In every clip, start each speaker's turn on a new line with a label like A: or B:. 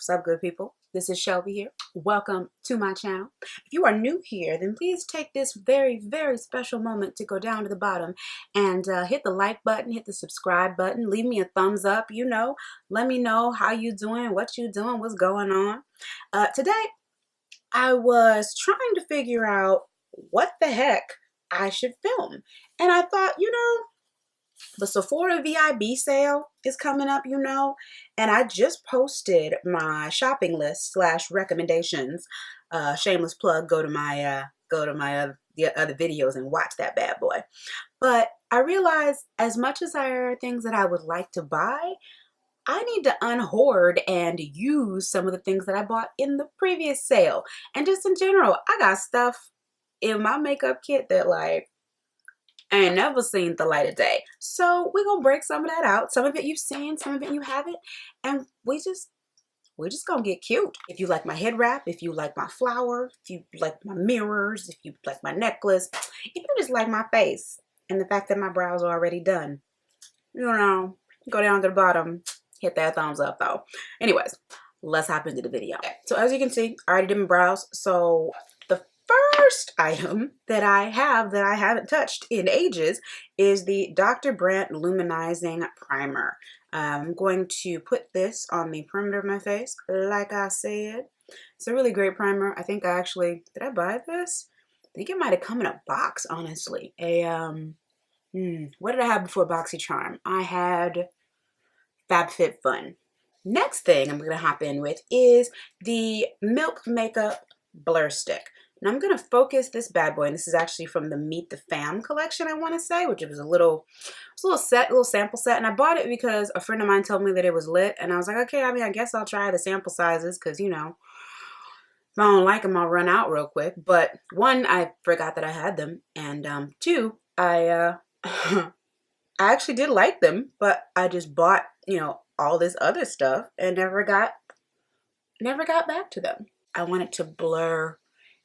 A: What's up, good people? This is Shelby here. Welcome to my channel. If you are new here, then please take this very, very special moment to go down to the bottom and hit the like button, hit the subscribe button, leave me a thumbs up, let me know how you doing, what you doing, what's going on. Today, I was trying to figure out what the heck I should film. And I thought, the Sephora VIB sale is coming up, and I just posted my shopping list / recommendations. Shameless plug, go to my the other videos and watch that bad boy. But I realized as much as there are things that I would like to buy, I need to unhoard and use some of the things that I bought in the previous sale. And just in general, I got stuff in my makeup kit that I ain't never seen the light of day. So we're gonna break some of that out. Some of it you've seen, some of it you haven't, and we're just gonna get cute. If you like my head wrap, if you like my flower, if you like my mirrors, if you like my necklace, if you just like my face and the fact that my brows are already done, go down to the bottom, hit that thumbs up though. Anyways, let's hop into the video. So as you can see, I already did my brows. So the first item that I have that I haven't touched in ages is the Dr. Brandt Luminizing Primer. I'm going to put this on the perimeter of my face, like I said. It's a really great primer. I think did I buy this? I think it might have come in a box, honestly. What did I have before BoxyCharm? I had FabFitFun. Next thing I'm going to hop in with is the Milk Makeup Blur Stick. And I'm going to focus this bad boy, and this is actually from the Meet the Fam collection, I want to say, which was a little sample set. And I bought it because a friend of mine told me that it was lit. And I was like, okay, I guess I'll try the sample sizes because, if I don't like them, I'll run out real quick. But one, I forgot that I had them. And two, I actually did like them, but I just bought, all this other stuff and never got back to them. I wanted to blur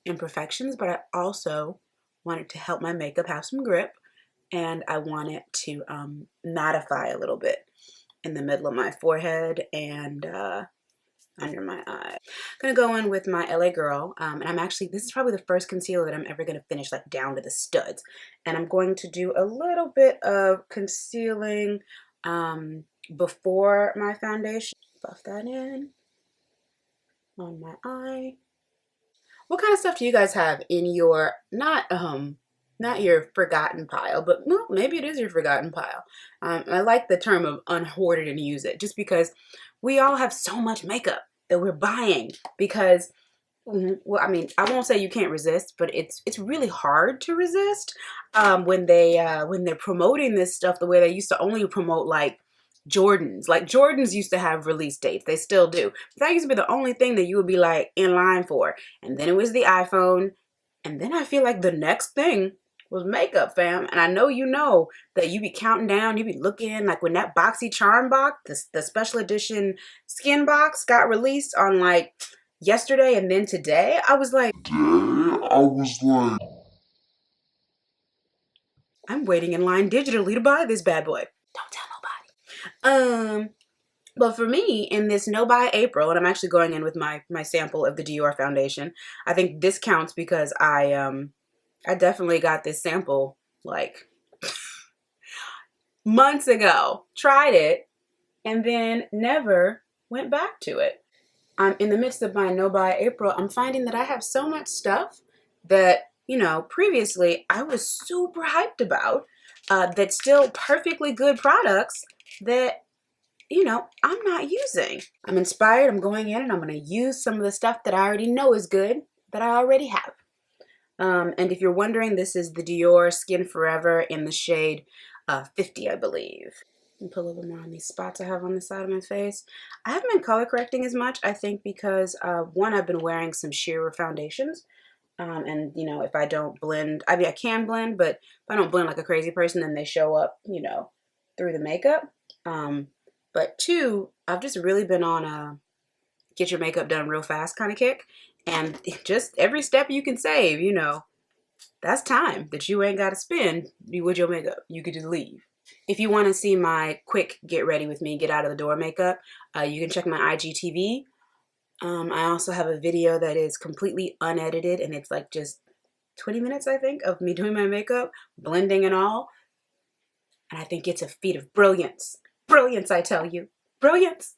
A: imperfections, but I also wanted to help my makeup have some grip, and I wanted to mattify a little bit in the middle of my forehead and under my eye. I'm gonna go in with my LA Girl, and this is probably the first concealer that I'm ever gonna finish down to the studs, and I'm going to do a little bit of concealing before my foundation. Buff that in on my eye. What kind of stuff do you guys have in your, not your forgotten pile, but well, maybe it is your forgotten pile. I like the term of unhoarded and use it, just because we all have so much makeup that we're buying because, well, I won't say you can't resist, but it's really hard to resist when they're promoting this stuff the way they used to only promote Jordans. Jordans used to have release dates. They still do. But that used to be the only thing that you would be in line for. And then it was the iPhone. And then I feel like the next thing was makeup, fam. And I know that you be counting down. You be looking when that BoxyCharm box, the special edition skin box got released on yesterday and then today. I was like, I'm waiting in line digitally to buy this bad boy. Don't tell nobody. But for me, in this No Buy April, and I'm actually going in with my sample of the Dior foundation. I think this counts because I definitely got this sample months ago, tried it, and then never went back to it. I'm in the midst of my No Buy April. I'm finding that I have so much stuff that, previously I was super hyped about, that's still perfectly good products that, I'm not using. I'm inspired. I'm going in and I'm going to use some of the stuff that I already know is good that I already have. And if you're wondering, this is the Dior Skin Forever in the shade 50, I believe. And put a little bit more on these spots I have on the side of my face. I haven't been color correcting as much, I think, because one, I've been wearing some sheerer foundations. And if I don't blend, I can blend, but if I don't blend like a crazy person, then they show up, through the makeup. But two, I've just really been on a get your makeup done real fast kind of kick. And just every step you can save, that's time that you ain't got to spend with your makeup. You could just leave. If you want to see my quick get ready with me, get out of the door makeup, you can check my IGTV I also have a video that is completely unedited, and it's like just 20 minutes, I think, of me doing my makeup, blending and all. And I think it's a feat of brilliance. Brilliance, I tell you. Brilliance.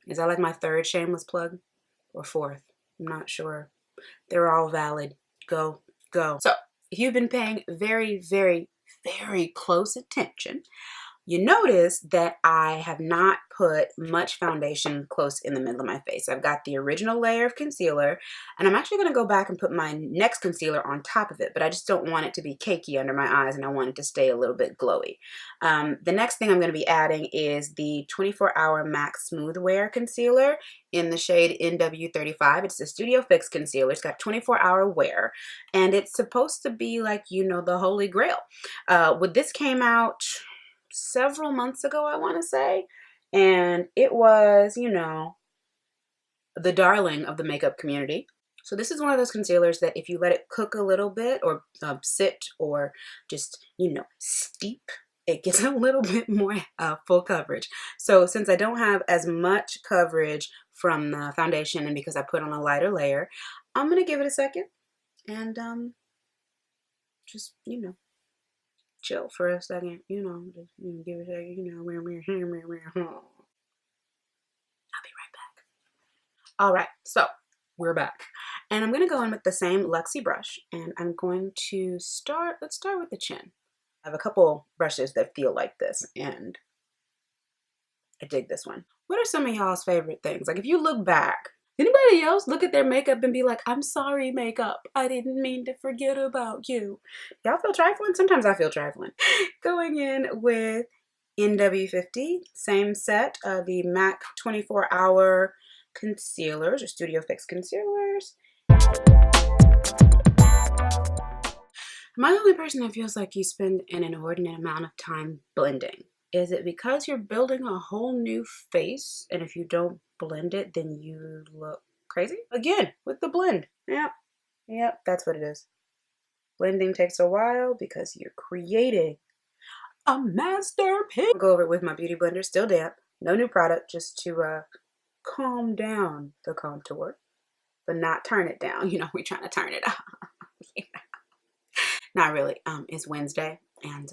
A: Is that like my third shameless plug? Or fourth? I'm not sure. They're all valid. Go, go. So, if you've been paying very, very, very close attention, you notice that I have not put much foundation close in the middle of my face. I've got the original layer of concealer, and I'm actually going to go back and put my next concealer on top of it, but I just don't want it to be cakey under my eyes, and I want it to stay a little bit glowy. The next thing I'm going to be adding is the 24-Hour MAC Smooth Wear Concealer in the shade NW35. It's a Studio Fix concealer. It's got 24-hour wear, and it's supposed to be like, you know, the holy grail. This came out several months ago, I want to say, and it was, you know, the darling of the makeup community. So this is one of those concealers that if you let it cook a little bit, or sit, or just, you know, steep, it gets a little bit more full coverage. So since I don't have as much coverage from the foundation, and because I put on a lighter layer, I'm gonna give it a second and just, you know, chill for a second, you know, just, you know, give it a second, you know, I'll be right back. All right, so we're back, and I'm gonna go in with the same Luxie brush, and I'm going to start. Let's start with the chin. I have a couple brushes that feel like this, and I dig this one. What are some of y'all's favorite things? Like, if you look back, anybody else look at their makeup and be like, I'm sorry, makeup, I didn't mean to forget about you? Y'all feel trifling? Sometimes I feel trifling. Going in with NW50, same set, the MAC 24-hour concealers, or Studio Fix concealers. Am I the only person that feels like you spend an inordinate amount of time blending? Is it because you're building a whole new face, and if you don't blend it, then you look crazy? Again, with the blend. Yep, that's what it is. Blending takes a while because you're creating a masterpiece. I'll go over it with my beauty blender, still damp. No new product, just to calm down the contour, but not turn it down. You know, we're trying to turn it up. Not really. It's Wednesday, and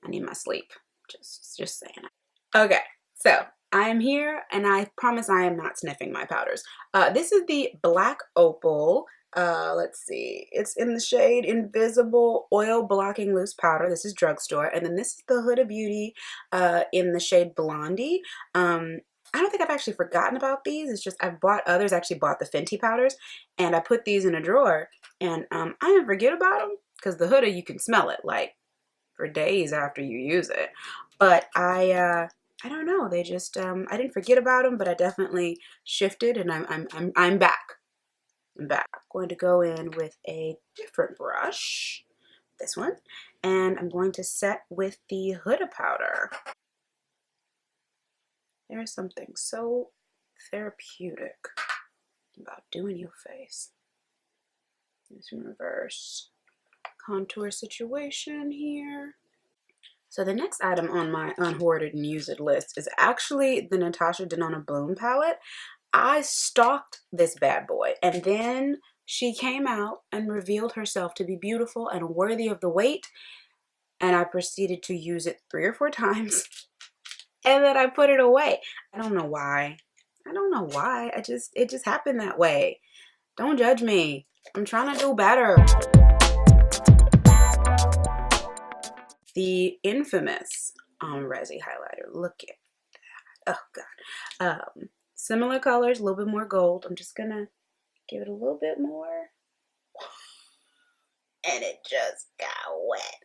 A: I need my sleep. Just saying. Okay, so I am here, and I promise I am not sniffing my powders. This is the Black Opal. Let's see. It's in the shade Invisible Oil Blocking Loose Powder. This is drugstore, and then this is the Huda Beauty in the shade Blondie. I don't think I've actually forgotten about these. It's just I've bought others. I actually bought the Fenty powders, and I put these in a drawer, and I didn't forget about them, because the Huda, you can smell it like for days after you use it. But I don't know. They just I didn't forget about them, but I definitely shifted, and I'm back. I'm back. I'm going to go in with a different brush, this one, and I'm going to set with the Huda powder. There's something so therapeutic about doing your face. Just reverse contour situation here. So the next item on my unhoarded and used list is actually the Natasha Denona Bloom palette. I stalked this bad boy, and then she came out and revealed herself to be beautiful and worthy of the wait, and I proceeded to use it 3 or 4 times, and then I put it away. I don't know why. I don't know why. It just happened that way. Don't judge me. I'm trying to do better. The infamous Resi highlighter. Look at that. Oh God. Similar colors, a little bit more gold. I'm just gonna give it a little bit more. And it just got wet.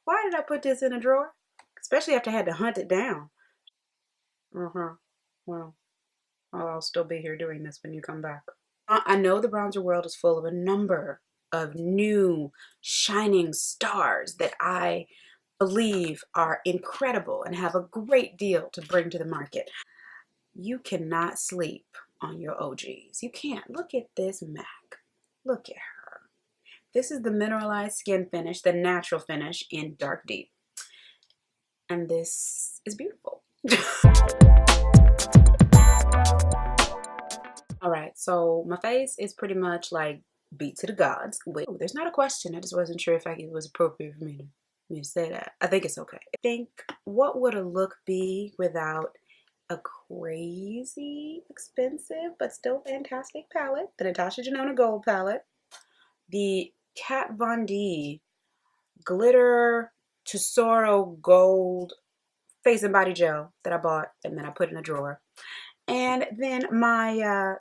A: Why did I put this in a drawer? Especially after I had to hunt it down. Well, I'll still be here doing this when you come back. I know the bronzer world is full of a number of new shining stars that I believe are incredible and have a great deal to bring to the market. You cannot sleep on your OGs. You can't. Look at this MAC. Look at her. This is the mineralized skin finish, the natural finish in Dark Deep. And this is beautiful. All right, so my face is pretty much like beat to the gods. Wait, there's not a question. I just wasn't sure if it was appropriate for me to say that. I think it's okay. I think, what would a look be without a crazy expensive but still fantastic palette? The Natasha Denona Gold palette. The Kat Von D Glitter Tesoro Gold face and body gel that I bought and then I put in a drawer. And then my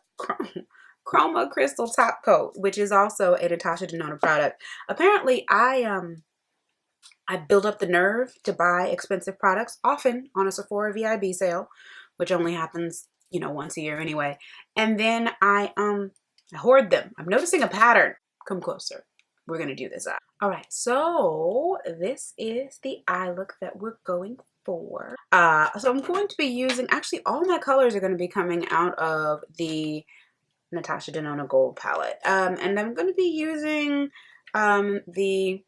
A: Chroma Crystal Top Coat, which is also a Natasha Denona product. Apparently, I build up the nerve to buy expensive products, often on a Sephora VIB sale, which only happens, you know, once a year anyway. And then I hoard them. I'm noticing a pattern. Come closer. We're going to do this eye. All right, so this is the eye look that we're going for. So I'm going to be using, actually all my colors are going to be coming out of the Natasha Denona Gold palette. And I'm going to be using the,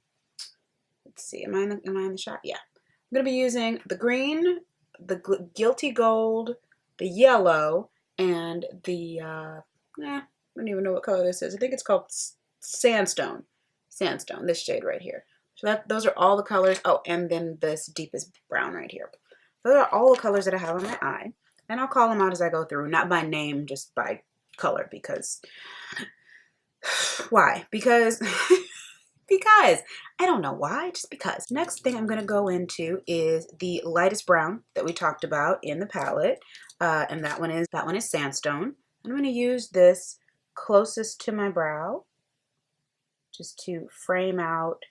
A: let's see, am I in the shot? Yeah. I'm going to be using the green, the Guilty Gold, the yellow, and the, I don't even know what color this is. I think it's called Sandstone. Sandstone, this shade right here. So those are all the colors. Oh, and then this deepest brown right here. Those are all the colors that I have on my eye. And I'll call them out as I go through, not by name, just by color, because why? Because because I don't know why, just because. Next thing I'm going to go into is the lightest brown that we talked about in the palette, and that one is Sandstone. I'm going to use this closest to my brow just to frame out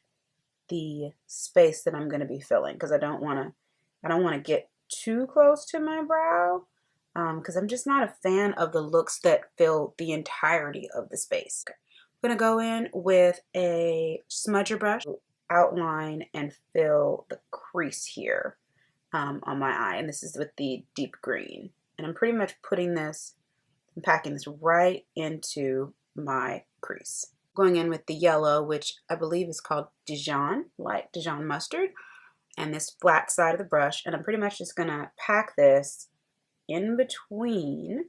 A: the space that I'm going to be filling, because I don't want to get too close to my brow, because I'm just not a fan of the looks that fill the entirety of the space. Okay. I'm going to go in with a smudger brush, outline and fill the crease here on my eye, and this is with the deep green, and I'm pretty much putting this and packing this right into my crease. Going in with the yellow, which I believe is called Dijon, light Dijon mustard, and this flat side of the brush, and I'm pretty much just gonna pack this in between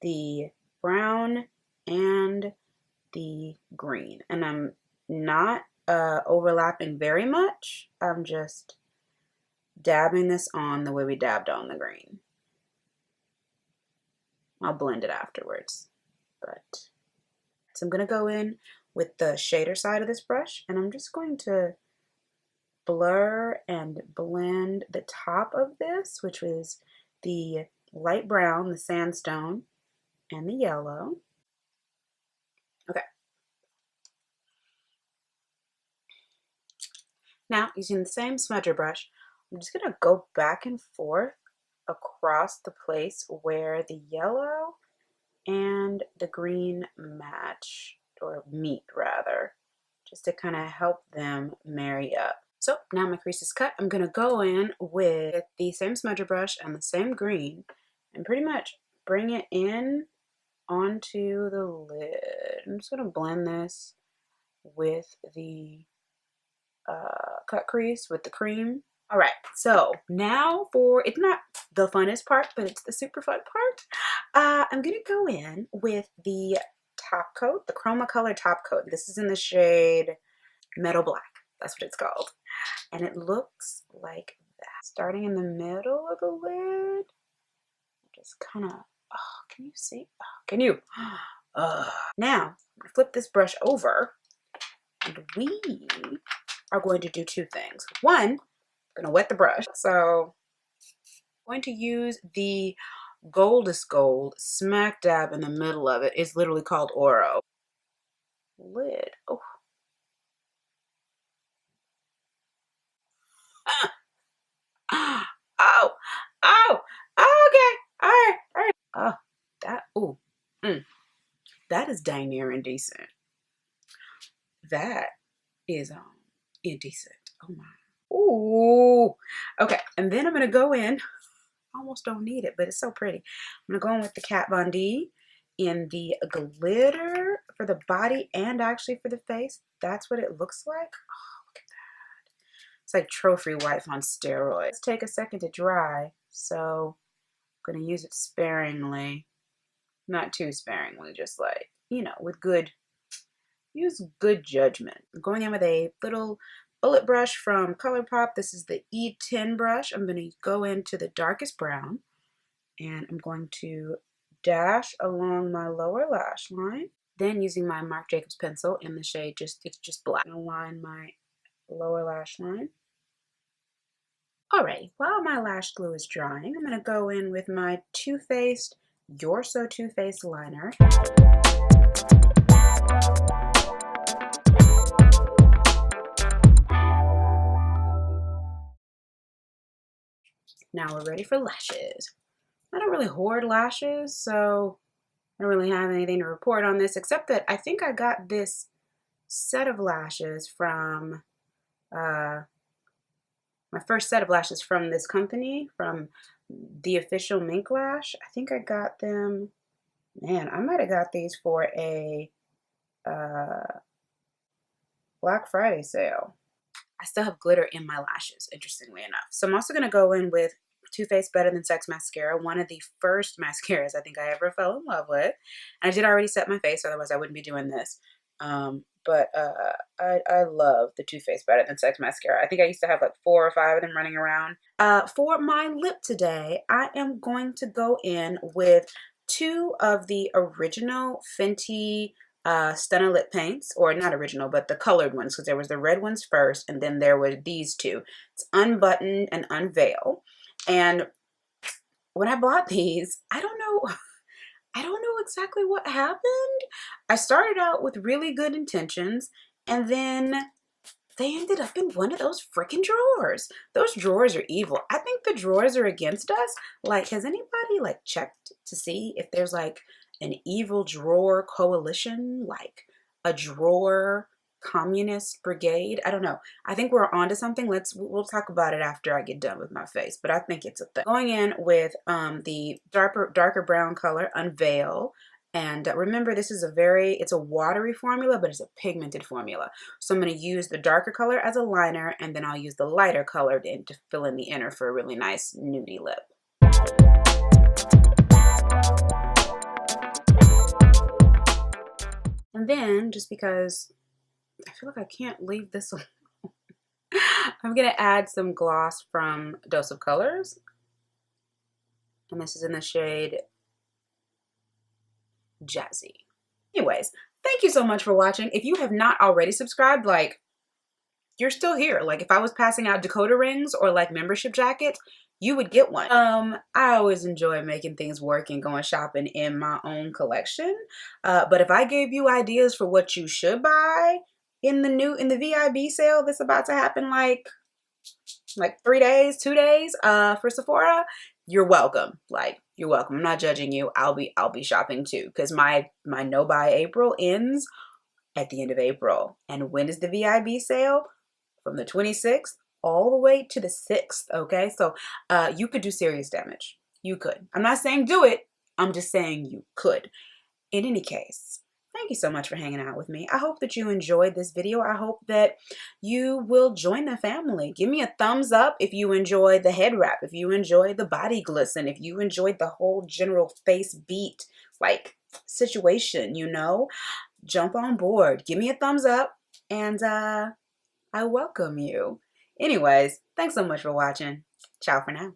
A: the brown and the green, and I'm not overlapping very much. I'm just dabbing this on the way we dabbed on the green. I'll blend it afterwards, but so I'm going to go in with the shader side of this brush, and I'm just going to blur and blend the top of this, which is the light brown, the sandstone, and the yellow. Okay. Now, using the same smudger brush, I'm just going to go back and forth across the place where the yellow and the green match, or meet rather, just to kind of help them marry up. So now my crease is cut. I'm going to go in with the same smudger brush and the same green and pretty much bring it in onto the lid. I'm just going to blend this with the cut crease with the cream. All right, so now for, it's not the funnest part, but it's the super fun part. I'm gonna go in with the top coat, the Chroma Color top coat. This is in the shade Metal Black. That's what it's called. And it looks like that. Starting in the middle of the lid, just kind of, oh, can you see? Oh, can you? Now, I'm gonna flip this brush over, and we are going to do two things. One, I'm gonna wet the brush. So I'm going to use the Goldest Gold smack dab in the middle of it. It's literally called Oro. Lid. Oh. Oh. Oh. Okay. All right. All right. Oh, that. Ooh. That is dang near indecent. That is indecent. Oh my. Ooh. Okay. And then I'm gonna go in. Almost don't need it, but it's so pretty. I'm gonna go in with the Kat Von D in the glitter for the body and actually for the face. That's what it looks like. Oh, look at that. It's like trophy wife on steroids. Let's take a second to dry. So I'm going to use it sparingly. Not too sparingly, just like, you know, with use good judgment. I'm going in with a little bullet brush from ColourPop. This is the E10 brush. I'm going to go into the darkest brown, and I'm going to dash along my lower lash line. Then using my Marc Jacobs pencil in the shade, it's just black, I'll line my lower lash line. Alrighty, while my lash glue is drying, I'm going to go in with my Too Faced You're So Too Faced liner. Now we're ready for lashes. I don't really hoard lashes, so I don't really have anything to report on this, except that I think I got this set of lashes from, my first set of lashes from this company, from The Official Mink Lash. I think I got them, man, I might have got these for a Black Friday sale. I still have glitter in my lashes, interestingly enough. So I'm also going to go in with Too Faced Better Than Sex mascara, one of the first mascaras I think I ever fell in love with. And I did already set my face, otherwise I wouldn't be doing this. But I love the Too Faced Better Than Sex mascara. I think I used to have like 4 or 5 of them running around. For my lip today, I am going to go in with 2 of the original Fenty Stunner lip paints, or not original, but the colored ones, because there was the red ones first, and then there were these 2. It's Unbutton and Unveil. And when I bought these, I don't know exactly what happened. I started out with really good intentions, and then they ended up in one of those freaking drawers. Those drawers are evil. I think the drawers are against us. Like, has anybody like checked to see if there's like an evil drawer coalition, like a drawer communist brigade? I don't know. I think we're onto something. We'll talk about it after I get done with my face, but I think it's a thing. Going in with the darker brown color, Unveil. And remember, this is it's a watery formula, but it's a pigmented formula. So I'm going to use the darker color as a liner, and then I'll use the lighter color to fill in the inner for a really nice nudie lip. And then, just because I feel like I can't leave this alone, I'm going to add some gloss from Dose of Colors. And this is in the shade Jazzy. Anyways, thank you so much for watching. If you have not already subscribed, like, you're still here. Like, if I was passing out decoder rings or like membership jackets, you would get one. I always enjoy making things work and going shopping in my own collection. But if I gave you ideas for what you should buy in the VIB sale that's about to happen like 2 days for Sephora, you're welcome. Like, you're welcome. I'm not judging you. I'll be shopping too, because my no buy April ends at the end of April. And when is the VIB sale? From the 26th all the way to the 6th. Okay, so you could do serious damage. You could. I'm not saying do it. I'm just saying you could. In any case, thank you so much for hanging out with me. I hope that you enjoyed this video. I hope that you will join the family. Give me a thumbs up if you enjoyed the head wrap, if you enjoyed the body glisten, if you enjoyed the whole general face beat like situation, you know. Jump on board. Give me a thumbs up, and I welcome you. Anyways, thanks so much for watching. Ciao for now.